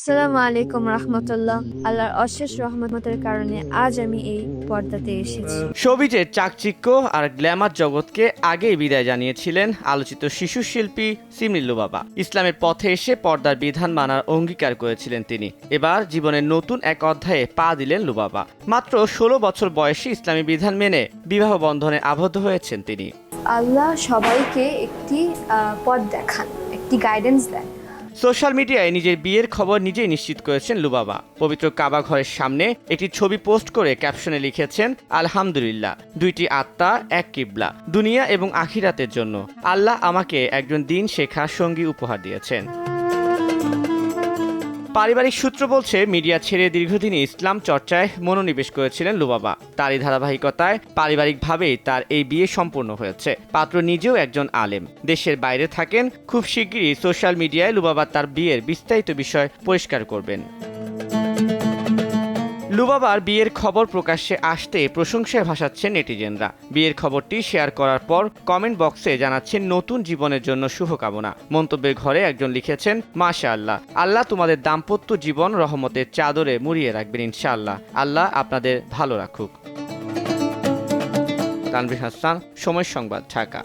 আসসালামু আলাইকুম রহমতুল্লাহ। আল্লাহর অশেষ রহমতের কারণে আজ আমি এই পর্দাতে এসেছি। শোবিজের চাকচিক্য আর গ্ল্যামার জগৎকে আগেই বিদায় জানিয়েছিলেন আলোচিত শিশু শিল্পী সিমরি লুবাবা। ইসলামের পথে এসে পর্দার বিধান মানার অঙ্গীকার করেছিলেন তিনি। এবার জীবনের নতুন এক অধ্যায়ে পা দিলেন লুবাবা। মাত্র ১৬ বছর বয়সে ইসলামী বিধান মেনে বিবাহ বন্ধনে আবদ্ধ হয়েছেন তিনি। আল্লাহ সবাইকে একটি পথ দেখান, একটি গাইডেন্স দেন। সোশ্যাল মিডিয়ায় নিজের বিয়ের খবর নিজেই নিশ্চিত করেছেন লুবাবা। পবিত্র কাবা ঘরের সামনে একটি ছবি পোস্ট করে ক্যাপশনে লিখেছেন, আলহামদুলিল্লাহ, দুইটি আত্মা এক কিবলা, দুনিয়া এবং আখিরাতের জন্য আল্লাহ আমাকে একজন দিন শেখা সঙ্গী উপহার দিয়েছেন। পারিবারিক সূত্র বলছে, মিডিয়া ছেড়ে দীর্ঘদিনই ইসলাম চর্চায় মনোনিবেশ করেছিলেন লুবাবা। তারই ধারাবাহিকতায় পারিবারিকভাবেই তার এই বিয়ে সম্পূর্ণ হয়েছে। পাত্র নিজেও একজন আলেম, দেশের বাইরে থাকেন। খুব শিগগিরই সোশ্যাল মিডিয়ায় লুবাবা তার বিয়ের বিস্তারিত বিষয় পরিষ্কার করবেন। লুবাবার বিয়ের খবর প্রকাশ্যে আসতে প্রশংসায় ভাসাচ্ছেন নেটিজেনরা। বিয়ের খবরটি শেয়ার করার পর কমেন্ট বক্সে জানাচ্ছেন নতুন জীবনের জন্য শুভকামনা। মন্তব্যের ঘরে একজন লিখেছেন, মাশাআল্লাহ, আল্লাহ তোমাদের দাম্পত্য জীবন রহমতের চাদরে মুড়িয়ে রাখবেন ইনশাআল্লাহ। আল্লাহ আপনাদের ভালো রাখুক। তানভীর হাসান, সময় সংবাদ, ঢাকা।